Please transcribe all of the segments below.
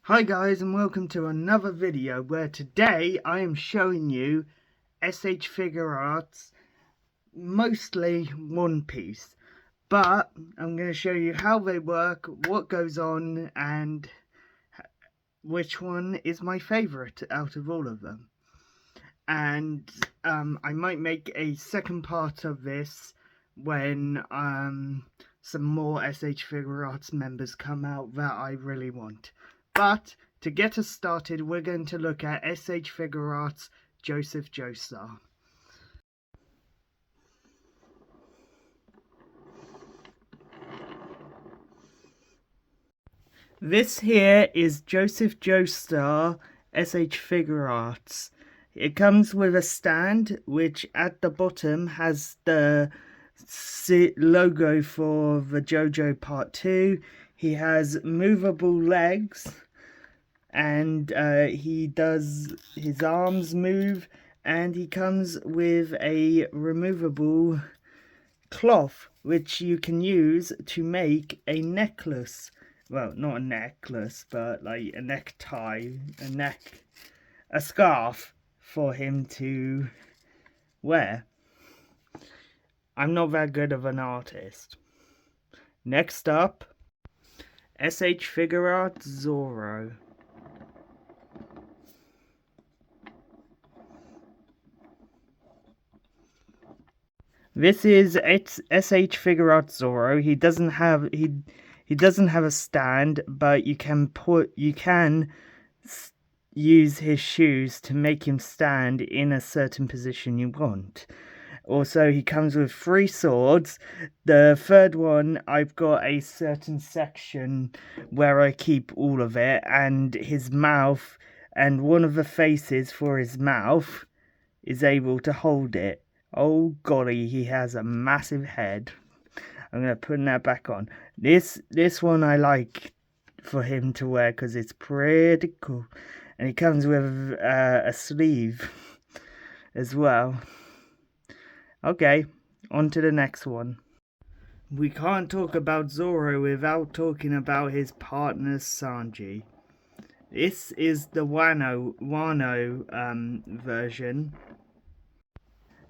Hi guys, and welcome to another video where today I am showing you SH figuarts, mostly One Piece, but I'm going to show you how they work, what goes on, and which one is my favourite out of all of them. And I might make a second part of this when some more SH figuarts members come out that I really want. But to get us started, we're going to look at SH figuarts Joseph Joestar. This here is Joseph Joestar SH figuarts. It comes with a stand, which at the bottom has the logo for the JoJo Part 2. He has movable legs, and he does his arms move, and he comes with a removable cloth, which you can use to make a necklace. Well, not a necklace, but like a necktie, a scarf for him to wear. I'm not that good of an artist. Next up, SH figuarts Zoro. This is SH figuarts Zoro. He doesn't have a stand, but you can use his shoes to make him stand in a certain position you want. Also, he comes with 3 swords. The third one, I've got a certain section where I keep all of it, and his mouth, and one of the faces for his mouth is able to hold it. Oh golly, he has a massive head. I'm going to put that back on. This one I like for him to wear because it's pretty cool. And it comes with a sleeve as well. Okay, on to the next one. We can't talk about Zoro without talking about his partner Sanji. This is the Wano version.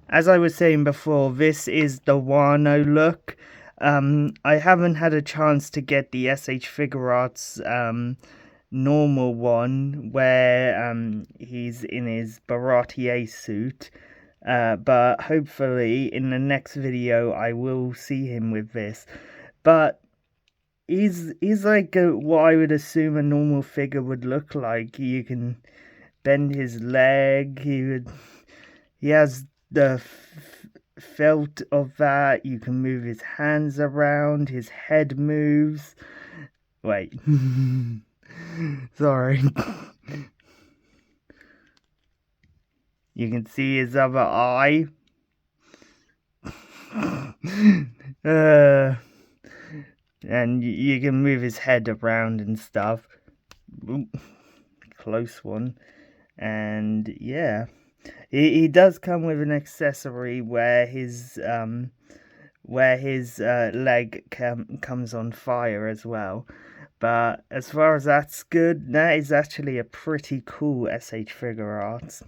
As I was saying before, this is the Wano look. I haven't had a chance to get the SH figuarts normal one where he's in his Baratier suit, but hopefully in the next video I will see him with this. But he's like what I would assume a normal figure would look like. You can bend his leg. He has the felt of that. You can move his hands around. His head moves. Wait. Sorry. You can see his other eye. And you can move his head around and stuff. Ooh, close one. And yeah, he does come with an accessory where his leg comes on fire as well. But as far as that's good, that is actually a pretty cool SH figuarts.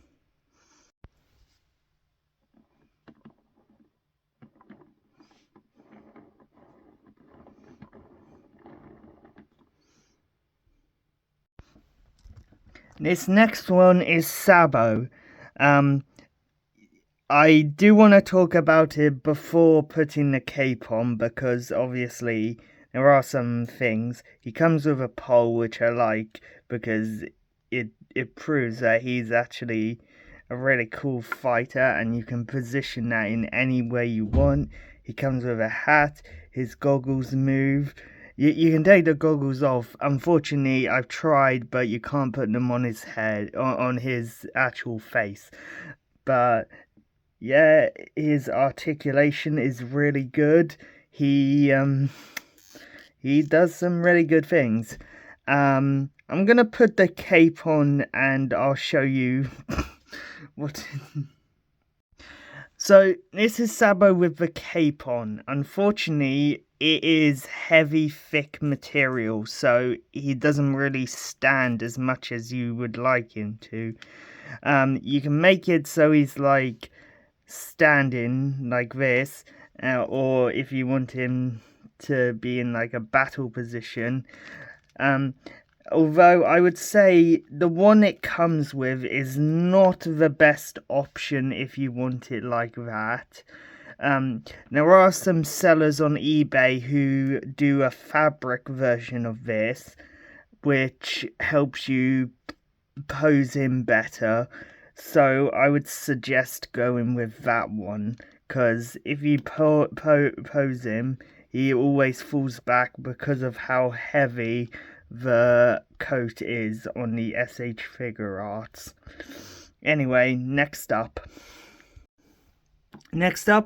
This next one is Sabo. I do want to talk about it before putting the cape on, because obviously there are some things. He comes with a pole, which I like because it proves that he's actually a really cool fighter, and you can position that in any way you want. He comes with a hat. His goggles move. You can take the goggles off. Unfortunately, I've tried, but you can't put them on his head, on his actual face. But yeah, his articulation is really good. He does some really good things. I'm gonna put the cape on and I'll show you what. So this is Sabo with the cape on. Unfortunately, it is heavy, thick material, so he doesn't really stand as much as you would like him to. You can make it so he's like standing like this, or if you want him to be in like a battle position. Although I would say the one it comes with is not the best option if you want it like that. There are some sellers on eBay who do a fabric version of this, which helps you pose him better. So I would suggest going with that one, because if you pose him, he always falls back because of how heavy the coat is on the SH figuarts. Anyway, next up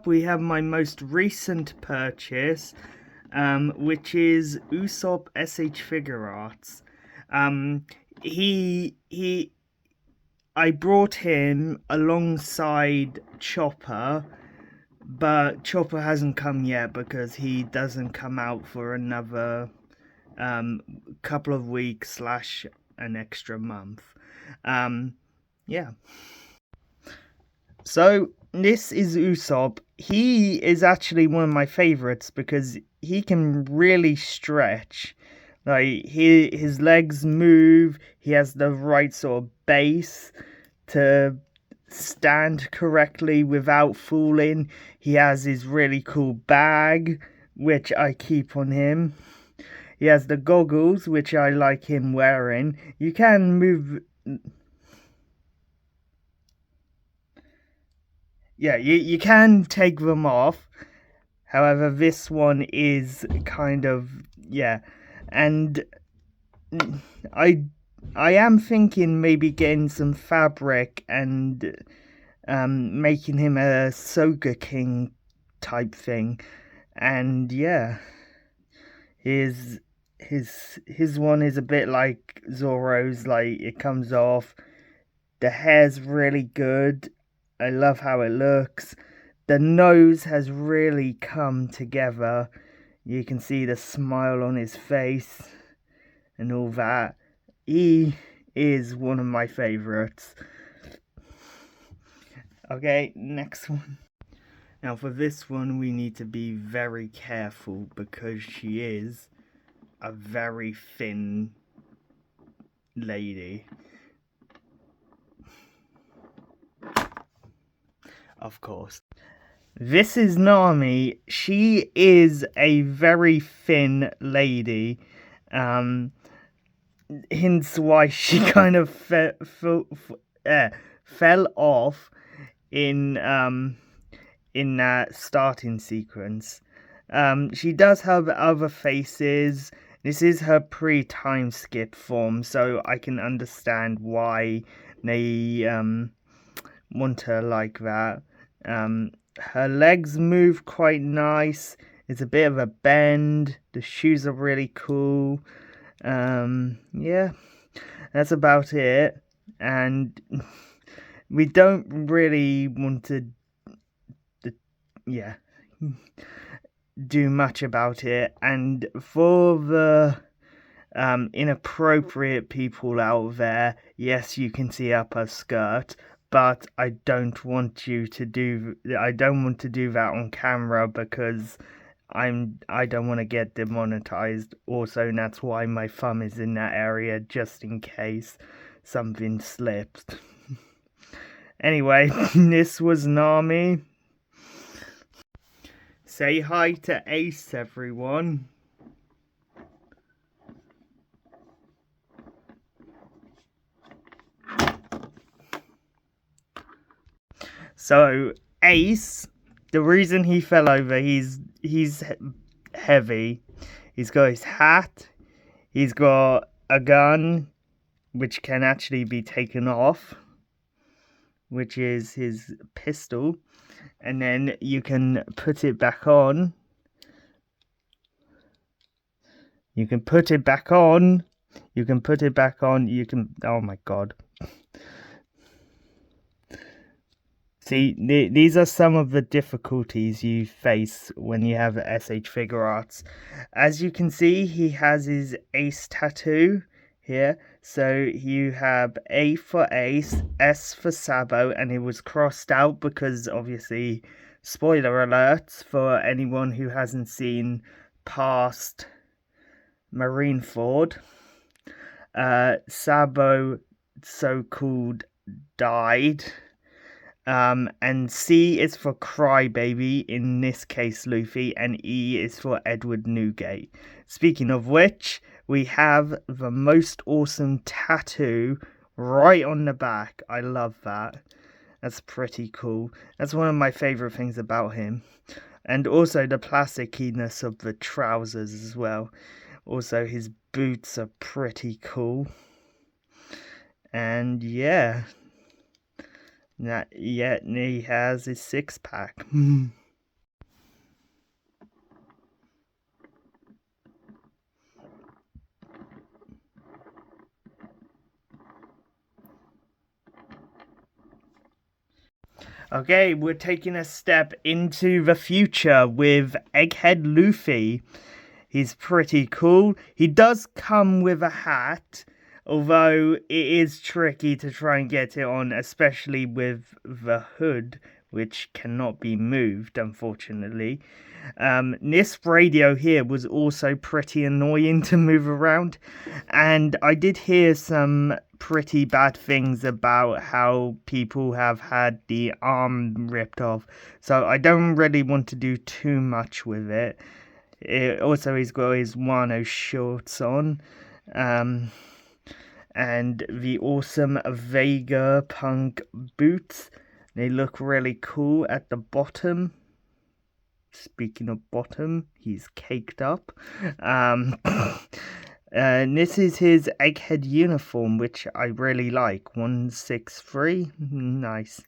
we have my most recent purchase, which is Usopp SH figuarts. I brought him alongside Chopper, but Chopper hasn't come yet because he doesn't come out for another couple of weeks / an extra month. Yeah. So this is Usopp. He is actually one of my favorites because he can really stretch. Like his legs move. He has the right sort of base to stand correctly without falling. He has his really cool bag, which I keep on him. He has the goggles, which I like him wearing. You can move. Yeah, you can take them off. However, this one is kind of, yeah. And I am thinking maybe getting some fabric and making him a Soga King type thing. And yeah, his one is a bit like Zoro's, like it comes off. The hair's really good. I love how it looks. The nose has really come together. You can see the smile on his face and all that. He is one of my favorites. Okay, next one. Now for this one we need to be very careful because she is a very thin lady. Of course. This is Nami. She is a very thin lady. Hence why she kind of fell off in that starting sequence. She does have other faces. This is her pre-time skip form, so I can understand why they want her like that. Her legs move quite nice. It's a bit of a bend. The shoes are really cool. Yeah, that's about it. And we don't really want to, do much about it. And for the inappropriate people out there, yes, you can see up her skirt, but I don't want to do that on camera because I don't want to get demonetized. Also, that's why my thumb is in that area, just in case something slips. Anyway, this was Nami. Say hi to Ace, everyone. So Ace, the reason he fell over, he's heavy. He's got his hat. He's got a gun, which can actually be taken off, which is his pistol. And then you can put it back on. You can put it back on. You can put it back on. You can... Oh my god. See, these are some of the difficulties you face when you have SH Figure Arts. As you can see, he has his ace tattoo here. So you have A for Ace, S for Sabo, and it was crossed out because obviously, spoiler alerts for anyone who hasn't seen past Marineford. Sabo so-called died. And C is for Crybaby, in this case Luffy, and E is for Edward Newgate. Speaking of which, we have the most awesome tattoo right on the back. I love that. That's pretty cool. That's one of my favourite things about him. And also the plasticiness of the trousers as well. Also, his boots are pretty cool. And yeah. Not yet, he has his six-pack. Okay, we're taking a step into the future with Egghead Luffy. He's pretty cool. He does come with a hat, although it is tricky to try and get it on, especially with the hood, which cannot be moved, unfortunately. This radio here was also pretty annoying to move around, and I did hear some pretty bad things about how people have had the arm ripped off, so I don't really want to do too much with it. Also, he's got his Wano shorts on, and the awesome Vega Punk boots. They look really cool at the bottom. Speaking of bottom, he's caked up. This is his Egghead uniform, which I really like. 163. Nice.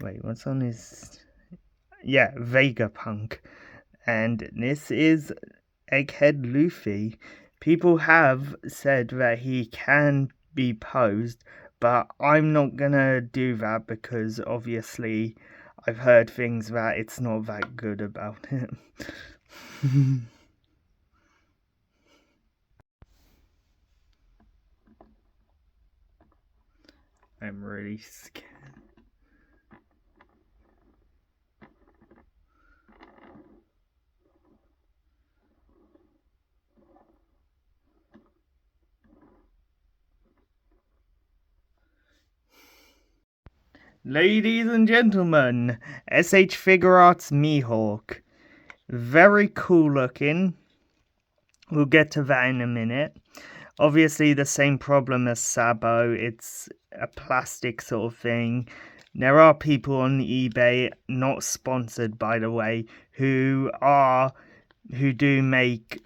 Wait, what's on his... Yeah, Vegapunk. And this is Egghead Luffy. People have said that he can be posed, but I'm not gonna do that because obviously I've heard things that it's not that good about him. I'm really scared. Ladies and gentlemen, SH Figure Arts Mihawk. Very cool looking. We'll get to that in a minute. Obviously the same problem as Sabo, it's a plastic sort of thing. There are people on eBay, not sponsored by the way, who do make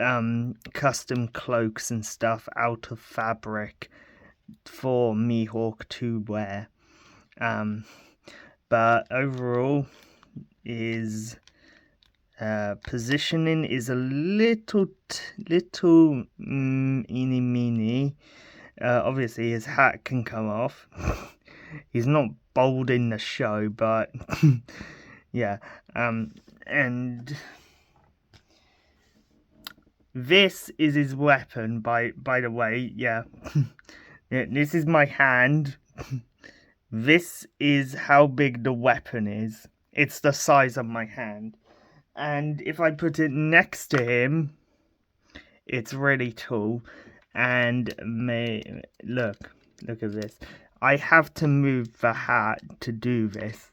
custom cloaks and stuff out of fabric for Mihawk to wear. But overall is positioning is a little eeny meeny. Obviously his hat can come off. He's not bold in the show, but yeah. And this is his weapon, by the way. Yeah. This is my hand. This is how big the weapon is. It's the size of my hand. And if I put it next to him, it's really tall. And look at this. I have to move the hat to do this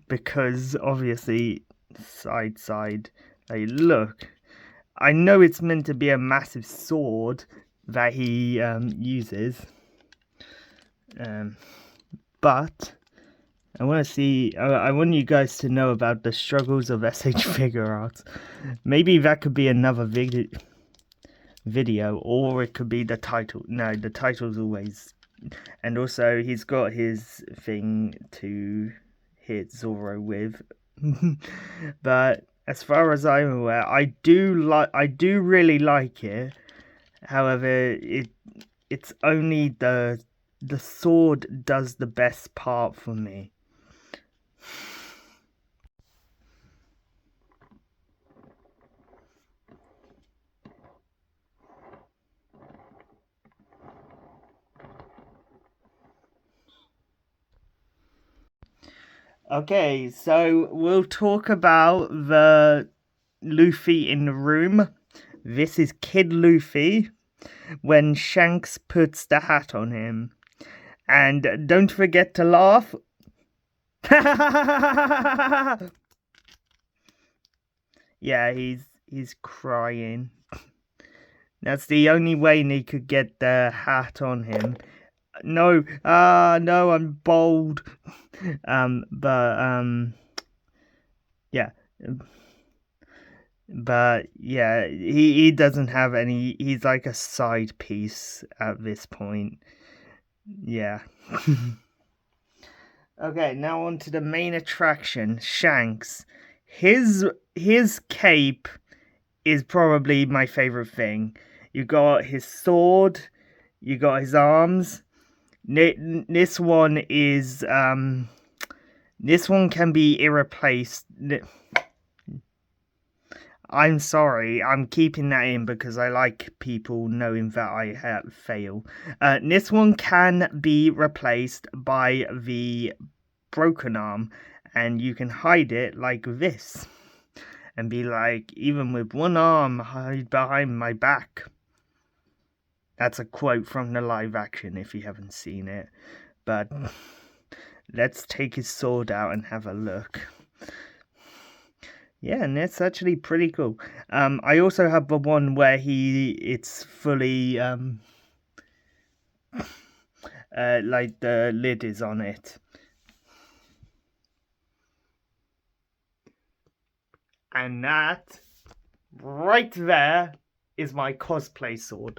because obviously side. Hey, look. I know it's meant to be a massive sword that he uses. But I want to see. I want you guys to know about the struggles of SH Figure Arts. Maybe that could be another video, or it could be the title. No, the title's always. And also, he's got his thing to hit Zoro with. But as far as I'm aware, I do really like it. However, it's only the sword does the best part for me. Okay, so we'll talk about the Luffy in the room. This is Kid Luffy when Shanks puts the hat on him. And don't forget to laugh. Yeah, he's crying. That's the only way he could get the hat on him. No, no, I'm bold. Yeah. But yeah, he doesn't have any. He's like a side piece at this point. Yeah. Okay, now on to the main attraction, Shanks. His cape is probably my favorite thing. You got his sword, you got his arms. This one is this one can be irreplaced. I'm sorry, I'm keeping that in because I like people knowing that I fail. This one can be replaced by the broken arm, and you can hide it like this. And be like, even with one arm, hide behind my back. That's a quote from the live action if you haven't seen it. But let's take his sword out and have a look. Yeah, and that's actually pretty cool. I also have the one where it's fully like the lid is on it. And that right there is my cosplay sword.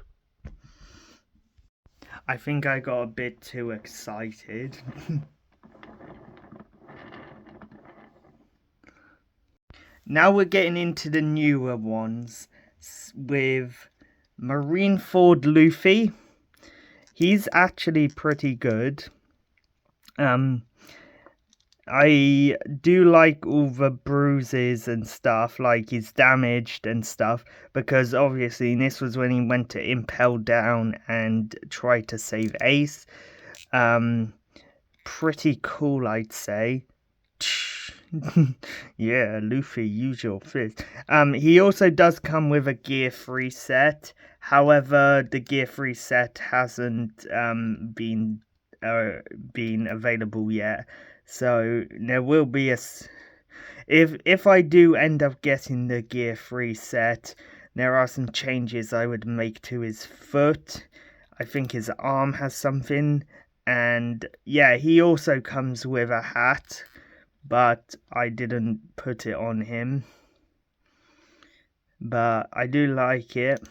I think I got a bit too excited. Now we're getting into the newer ones with Marineford Luffy. He's actually pretty good. I do like all the bruises and stuff, like he's damaged and stuff, because obviously this was when he went to impel down and try to save Ace. Pretty cool, I'd say. Yeah, Luffy, use your fist. He also does come with a Gear 3 set. However, the Gear 3 set hasn't been available yet. So there will be if I do end up getting the Gear 3 set, there are some changes I would make to his foot. I think his arm has something, and yeah, he also comes with a hat, but I didn't put it on him. But I do like it.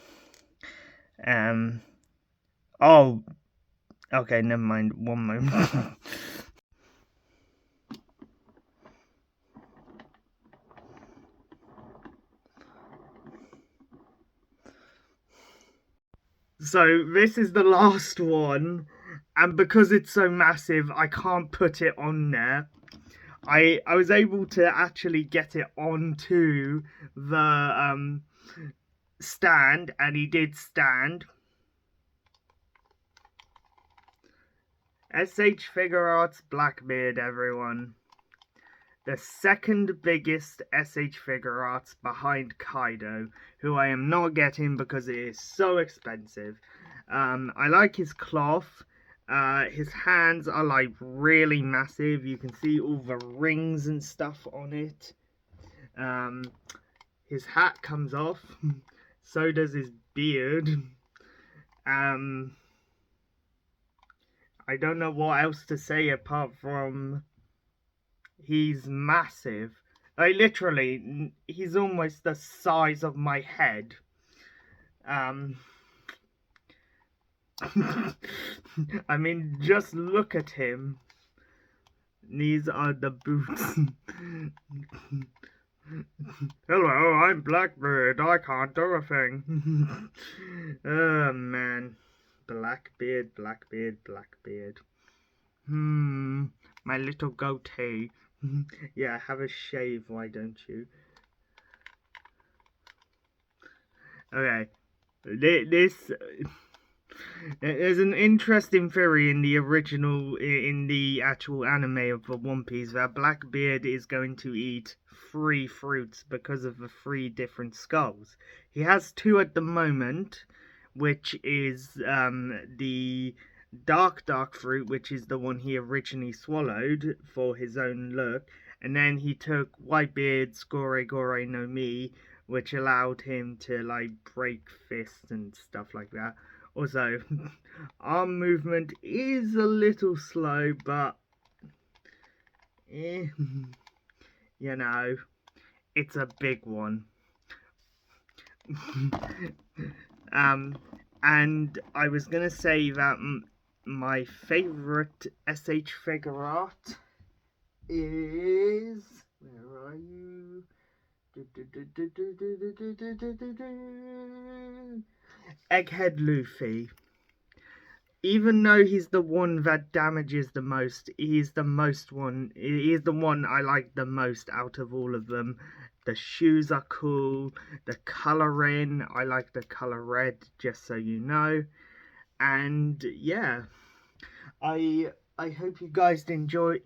Oh, okay, never mind. One moment. So this is the last one, and because it's so massive, I can't put it on there. I was able to actually get it onto the stand, and he did stand. SH Figuarts Blackbeard, everyone. The second biggest SH Figuarts behind Kaido, who I am not getting because it is so expensive. I like his cloth. His hands are like really massive. You can see all the rings and stuff on it. His hat comes off. So does his beard. I don't know what else to say apart from he's massive. Like literally, he's almost the size of my head. I mean, just look at him. These are the boots. Hello, I'm Blackbeard. I can't do a thing. Oh man. Blackbeard, Blackbeard, Blackbeard. My little goatee. Yeah, have a shave, why don't you? Okay, this there's an interesting theory in the actual anime of the One Piece that Blackbeard is going to eat 3 fruits because of the 3 different skulls. He has 2 at the moment, which is the dark fruit, which is the one he originally swallowed for his own look, and then he took Whitebeard's Gore no Mi, which allowed him to like break fists and stuff like that. Also, arm movement is a little slow, but you know, it's a big one. And I was gonna say that my favorite SH figure art is, where are you? Egghead Luffy. Even though he's the one that damages the most, he is the one I like the most out of all of them. The shoes are cool, the colouring, I like the colour red, just so you know. And yeah, I hope you guys enjoyed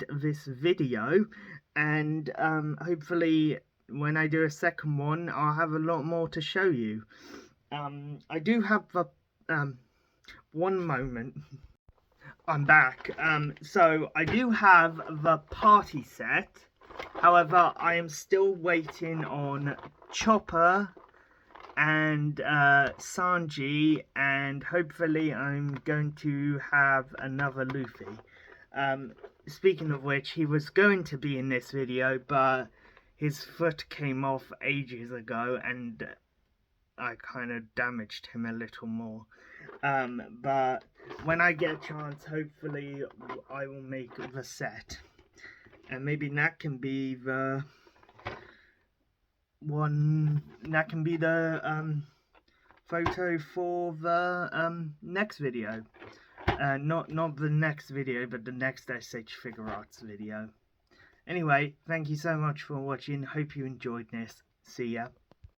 this video, and hopefully when I do a second one I'll have a lot more to show you. I do have the one moment. I'm back. So I do have the party set. However, I am still waiting on Chopper and Sanji, and hopefully I'm going to have another Luffy. Speaking of which, he was going to be in this video, but his foot came off ages ago, and I kind of damaged him a little more. But when I get a chance, hopefully I will make the set, and maybe that can be the photo for the next video. Not the next video, but the next SH Figure Arts video. Anyway, thank you so much for watching. Hope you enjoyed this. See ya.